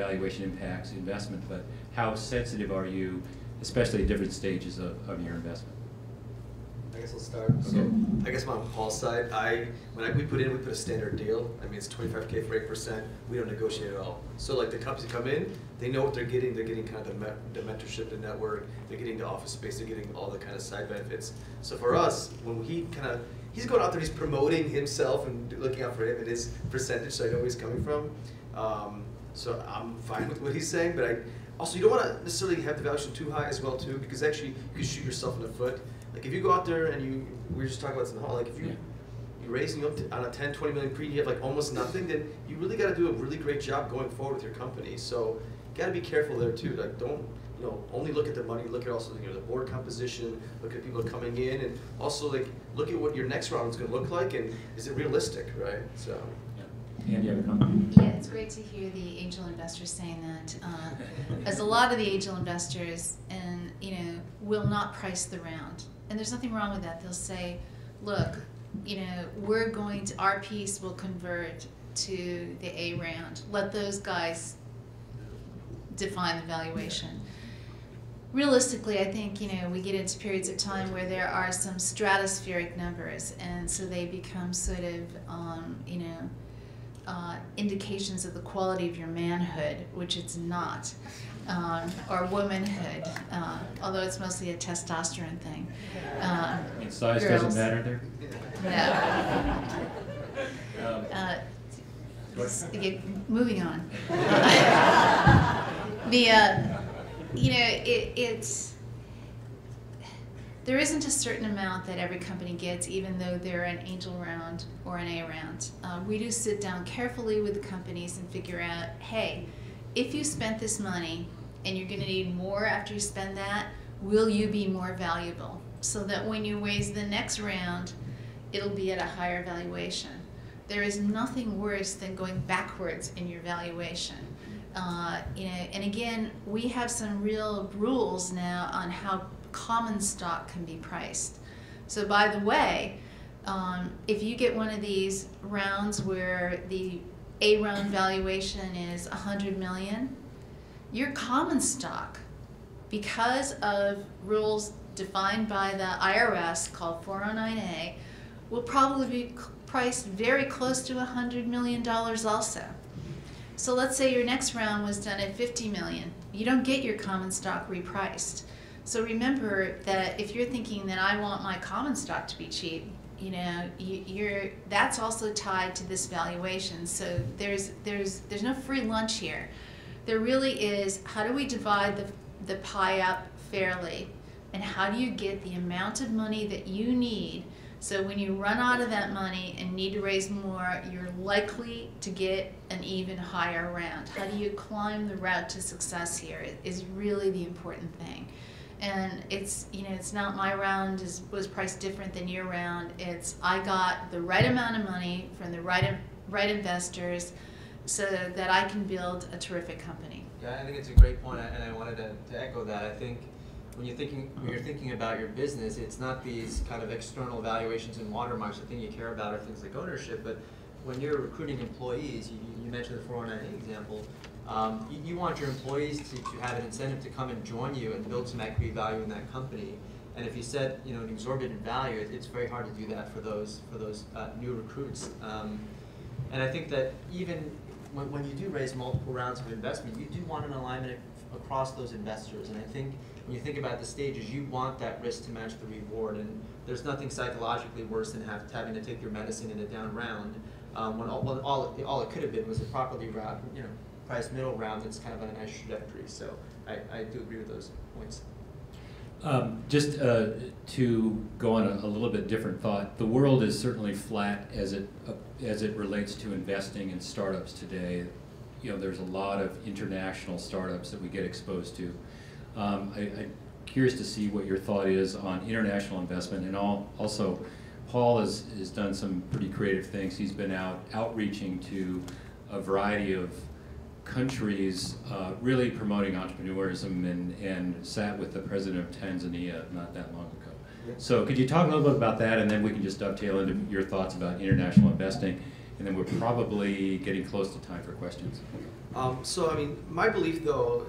valuation impacts investment, but how sensitive are you, especially at different stages of your investment? I guess I'll start. Okay. So I guess on Paul's side, we put a standard deal. I mean, it's $25K for 8%. We don't negotiate at all. So like the companies that come in, they know what they're getting. They're getting kind of the mentorship, the network. They're getting the office space. They're getting all the kind of side benefits. So for us, when he's going out there, he's promoting himself and looking out for him and his percentage, so I know where he's coming from. So I'm fine with what he's saying, but also you don't want to necessarily have the valuation too high as well too, because actually you could shoot yourself in the foot. Like if you go out there and we were just talking about this in the hall, like if you're raising up on a 10, 20 million pre, you have like almost nothing, then you really got to do a really great job going forward with your company. So you got to be careful there too. Like don't, only look at the money, look at also the board composition, look at people coming in, and also like look at what your next round is going to look like, and is it realistic, right? So. And you have a comment? Yeah, it's great to hear the angel investors saying that, as a lot of the angel investors will not price the round, and there's nothing wrong with that. They'll say, look, our piece will convert to the A round. Let those guys define the valuation. Realistically, I think we get into periods of time where there are some stratospheric numbers, and so they become sort of indications of the quality of your manhood, which it's not, or womanhood, although it's mostly a testosterone thing. And size girls. doesn't matter there? No. Moving on. There isn't a certain amount that every company gets, even though they're an angel round or an A round. We do sit down carefully with the companies and figure out, hey, if you spent this money and you're going to need more after you spend that, will you be more valuable? So that when you raise the next round, it'll be at a higher valuation. There is nothing worse than going backwards in your valuation. And again, we have some real rules now on how common stock can be priced. So by the way, if you get one of these rounds where the A round valuation is 100 million, your common stock, because of rules defined by the IRS called 409A, will probably be priced very close to $100 million also. So let's say your next round was done at 50 million. You don't get your common stock repriced. So remember that if you're thinking that I want my common stock to be cheap, that's also tied to this valuation. So there's no free lunch here. There really is, how do we divide the pie up fairly? And how do you get the amount of money that you need, so when you run out of that money and need to raise more, you're likely to get an even higher round? How do you climb the route to success here is really the important thing. And it's not my round was priced different than your round. It's I got the right amount of money from the right investors so that I can build a terrific company. Yeah, I think it's a great point, and I wanted to echo that. I think when you're thinking about your business, it's not these kind of external valuations and watermarks. The thing you care about are things like ownership. But when you're recruiting employees, you mentioned the 409A example. You want your employees to have an incentive to come and join you and build some equity value in that company. And if you set an exorbitant value, it's very hard to do that for those new recruits. And I think that even when you do raise multiple rounds of investment, you do want an alignment across those investors. And I think when you think about the stages, you want that risk to match the reward. And there's nothing psychologically worse than having to take your medicine in a down round when all it could have been was a properly priced middle round that's kind of on a nice trajectory. So I do agree with those points. Just to go on a little bit different thought, the world is certainly flat as it relates to investing in startups today. There's a lot of international startups that we get exposed to. I'm curious to see what your thought is on international investment, and also Paul has done some pretty creative things. He's been outreaching to a variety of countries, really promoting entrepreneurism, and sat with the president of Tanzania not that long ago. So could you talk a little bit about that, and then we can just dovetail into your thoughts about international investing. And then we're probably getting close to time for questions. So, I mean, my belief though,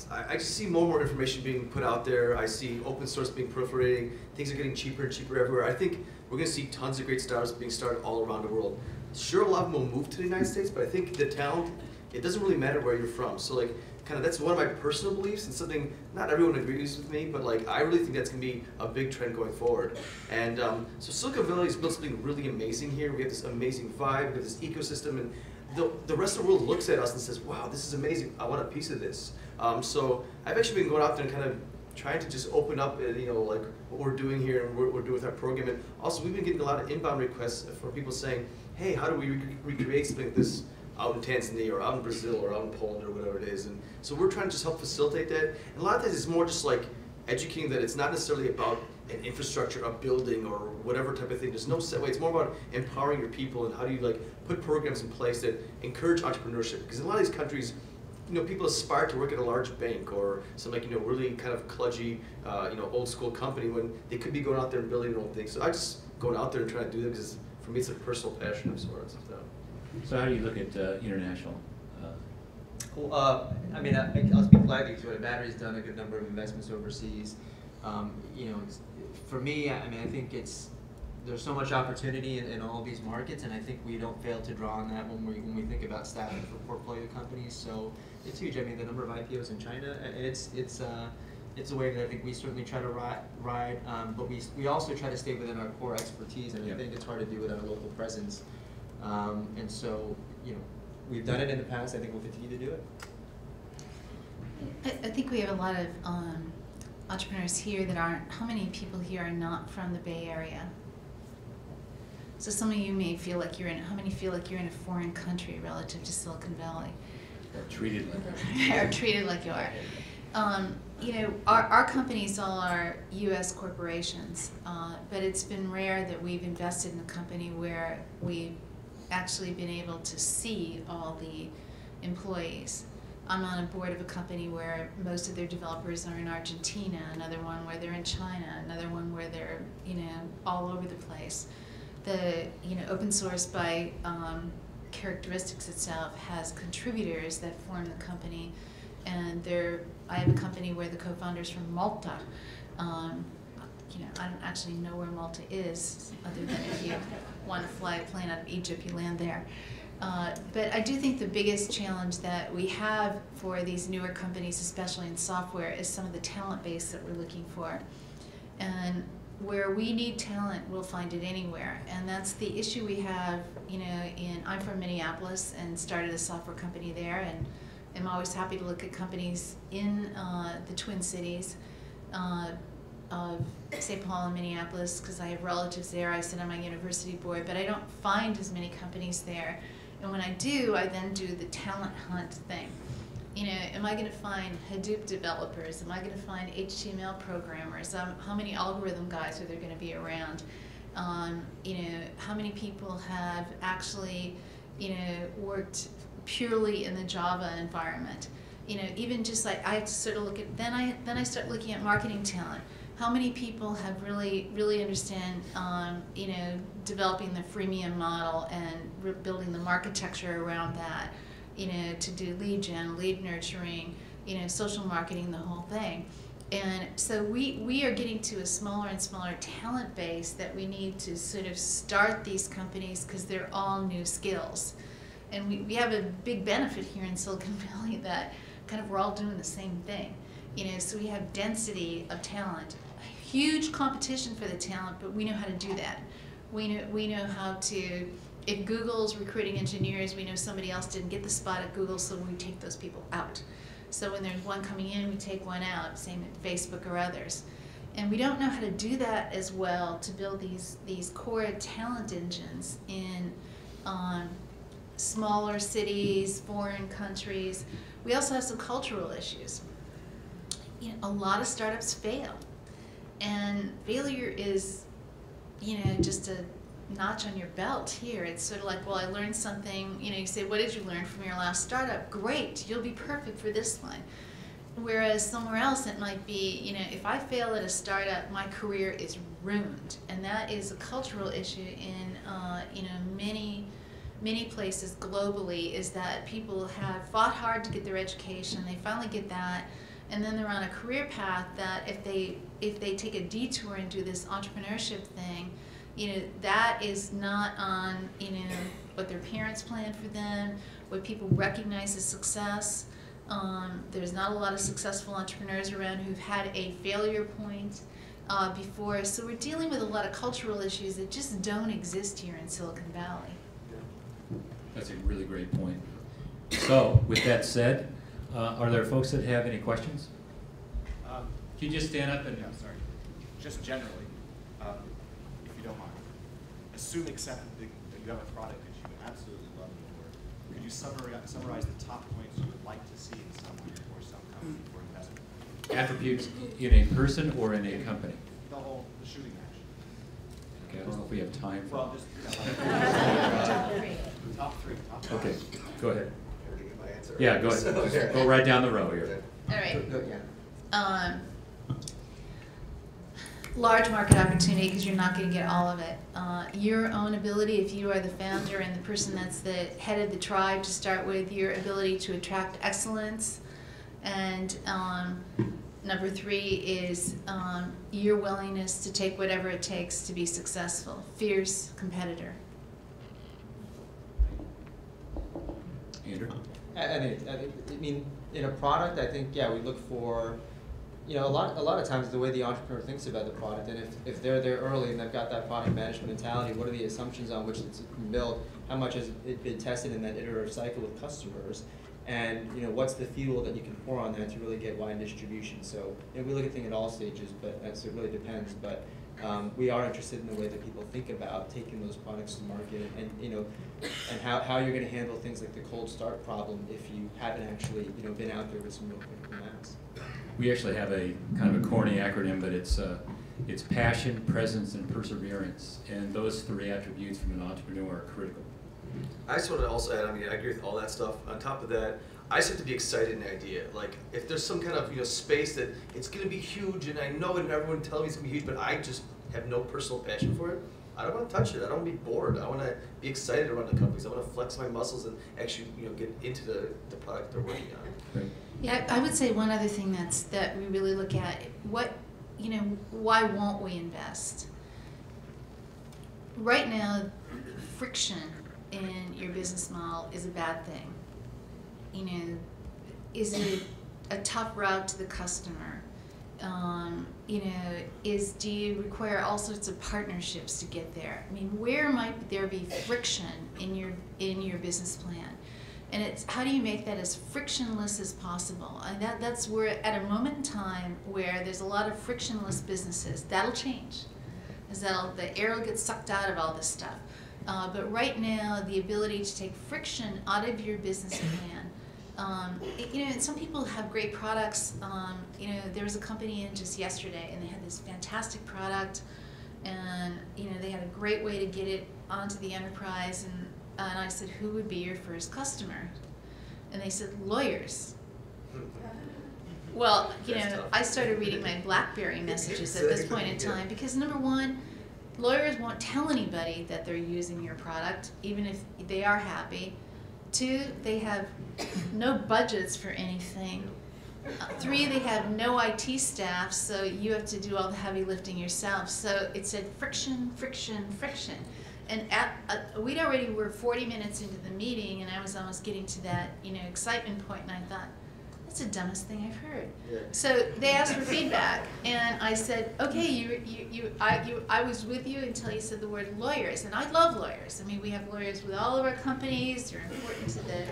I just see more and more information being put out there. I see open source being proliferating. Things are getting cheaper and cheaper everywhere. I think we're going to see tons of great startups being started all around the world. Sure, a lot of them will move to the United States, but I think the talent, it doesn't really matter where you're from. So like, kind of that's one of my personal beliefs and something not everyone agrees with me, but like I really think that's going to be a big trend going forward. And so Silicon Valley has built something really amazing here. We have this amazing vibe, we have this ecosystem, and the rest of the world looks at us and says, wow, this is amazing, I want a piece of this. So I've actually been going out there and kind of trying to just open up, you know, like what we're doing here and what we're doing with our program. And also we've been getting a lot of inbound requests for people saying, hey, how do we recreate something like this out in Tanzania or out in Brazil or out in Poland or whatever it is. And so we're trying to just help facilitate that. And a lot of times it's more just like educating that it's not necessarily about an infrastructure, a building, or whatever type of thing. There's no set way. It's more about empowering your people and how do you like put programs in place that encourage entrepreneurship. Because in a lot of these countries, you know, people aspire to work at a large bank or some like, you know, really kind of kludgy, you know, old school company when they could be going out there and building their own things. So I just going out there and trying to do that because for me it's a personal passion of sorts. So how do you look at international? Well, I mean, I'll speak gladly to it. Battery's done a good number of investments overseas. You know, for me, I mean, I think there's so much opportunity in all these markets, and I think we don't fail to draw on that when we think about staffing for portfolio companies. So it's huge. I mean, the number of IPOs in China, it's a wave that I think we certainly try to ride, but we also try to stay within our core expertise, and I think it's hard to do with our local presence. And so, you know, we've done it in the past. I think we'll continue to do it. I think we have a lot of entrepreneurs here that aren't. How many people here are not from the Bay Area? So some of you may feel like how many feel like you're in a foreign country relative to Silicon Valley? Or treated like Or treated like you are. You know, our companies all are U.S. corporations, but it's been rare that we've invested in a company where we've actually been able to see all the employees. I'm on a board of a company where most of their developers are in Argentina, another one where they're in China, another one where they're, you know, all over the place. The, you know, open source by characteristics itself has contributors that form the company, and I have a company where the co-founders from Malta. You know, I don't actually know where Malta is, other than if you want to fly a plane out of Egypt, you land there. But I do think the biggest challenge that we have for these newer companies, especially in software, is some of the talent base that we're looking for. And where we need talent, we'll find it anywhere. And that's the issue we have, you know, I'm from Minneapolis and started a software company there, and I'm always happy to look at companies in the Twin Cities of St. Paul and Minneapolis, because I have relatives there. I sit on my university board, but I don't find as many companies there. And when I do, I then do the talent hunt thing. You know, am I going to find Hadoop developers? Am I going to find HTML programmers? How many algorithm guys are there going to be around? You know, how many people have actually, you know, worked purely in the Java environment? You know, even just like I have to sort of look at, then I start looking at marketing talent. How many people have really understand, you know, developing the freemium model and building the architecture around that, you know, to do lead gen, lead nurturing, you know, social marketing, the whole thing. And so we are getting to a smaller and smaller talent base that we need to sort of start these companies because they're all new skills. And we have a big benefit here in Silicon Valley that kind of we're all doing the same thing. You know, so we have density of talent, huge competition for the talent, but we know how to do that. We know how to, if Google's recruiting engineers, we know somebody else didn't get the spot at Google, so we take those people out. So when there's one coming in, we take one out, same at Facebook or others. And we don't know how to do that as well to build these core talent engines in smaller cities, foreign countries. We also have some cultural issues. You know, a lot of startups fail. And failure is, you know, just a notch on your belt here. It's sort of like, well, I learned something. You know, you say, what did you learn from your last startup? Great, you'll be perfect for this one. Whereas somewhere else it might be, you know, if I fail at a startup, my career is ruined. And that is a cultural issue in, you know, many places globally is that people have fought hard to get their education, they finally get that, and then they're on a career path that if they take a detour and do this entrepreneurship thing, that is not on, what their parents planned for them, what people recognize as success. There's not a lot of successful entrepreneurs around who've had a failure point before, so we're dealing with a lot of cultural issues that just don't exist here in Silicon Valley. That's a really great point. So, with that said, are there folks that have any questions? Can you just stand up and... Yeah, sorry. Just generally, if you don't mind, assume accept that you have a product that you absolutely love in the work. Could you summarize the top points you would like to see in someone or some company for investment? Attributes in a person or in a company? The shooting match. Okay, I don't know if we have time for... Well, just top three. Okay, go ahead. Already get my answer. Yeah, go ahead. Just go right down the row here. All right. Yeah. Large market opportunity because you're not going to get all of it. Your own ability, if you are the founder and the person that's the head of the tribe to start with, your ability to attract excellence. And number 3 is your willingness to take whatever it takes to be successful. Fierce competitor. Andrew? I mean, in a product, I think, yeah, we look for, a lot of times the way the entrepreneur thinks about the product, and if they're there early and they've got that product management mentality, what are the assumptions on which it's been built? How much has it been tested in that iterative cycle with customers? And what's the fuel that you can pour on that to really get wide distribution? So we look at things at all stages, but so it really depends. But we are interested in the way that people think about taking those products to market, and how you're going to handle things like the cold start problem if you haven't actually been out there with some real critical mass. We actually have a kind of a corny acronym, but it's passion, presence, and perseverance. And those 3 attributes from an entrepreneur are critical. I just want to also add, I agree with all that stuff. On top of that, I just have to be excited in the idea. Like, if there's some kind of space that it's going to be huge, and I know it, and everyone tells me it's going to be huge, but I just have no personal passion for it, I don't want to touch it. I don't want to be bored. I want to be excited around the companies. I want to flex my muscles and actually, get into the product they're working on. Right. Yeah, I would say one other thing that we really look at, why won't we invest? Right now, friction in your business model is a bad thing. Is it a tough route to the customer? Do you require all sorts of partnerships to get there? Where might there be friction in your business plan? And it's how do you make that as frictionless as possible? And that's where at a moment in time where there's a lot of frictionless businesses. That'll change, as the air will get sucked out of all this stuff. But right now, the ability to take friction out of your business plan. And some people have great products. There was a company in just yesterday, and they had this fantastic product, and they had a great way to get it onto the enterprise. And I said, who would be your first customer? And they said, lawyers. Well, I started reading my BlackBerry messages at this point in time because number 1, lawyers won't tell anybody that they're using your product, even if they are happy. 2, they have no budgets for anything. 3, they have no IT staff, so you have to do all the heavy lifting yourself. So it said friction, friction, friction. And we were 40 minutes into the meeting, and I was almost getting to that, excitement point, and I thought, that's the dumbest thing I've heard. Yeah. So they asked for feedback, and I said, okay, I was with you until you said the word lawyers, and I love lawyers. We have lawyers with all of our companies; they're important to the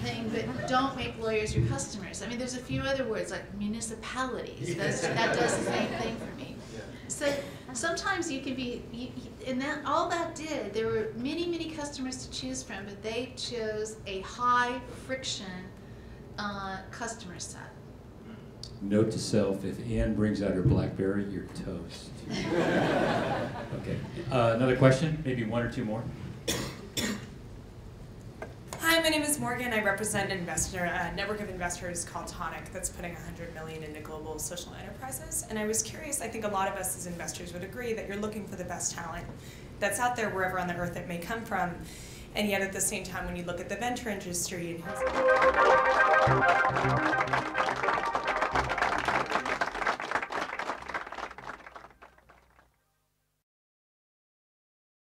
thing, but don't make lawyers your customers. There's a few other words like municipalities. That does the same thing for me. Yeah. So sometimes you can be, and all that did. There were many, many customers to choose from, but they chose a high friction customer set. Note to self, if Ann brings out her BlackBerry, you're toast. Okay. Another question? Maybe 1 or 2 more? Hi, my name is Morgan. I represent a network of investors called Tonic that's putting $100 million into global social enterprises. And I was curious, I think a lot of us as investors would agree that you're looking for the best talent that's out there wherever on the earth it may come from. And yet at the same time, when you look at the venture industry and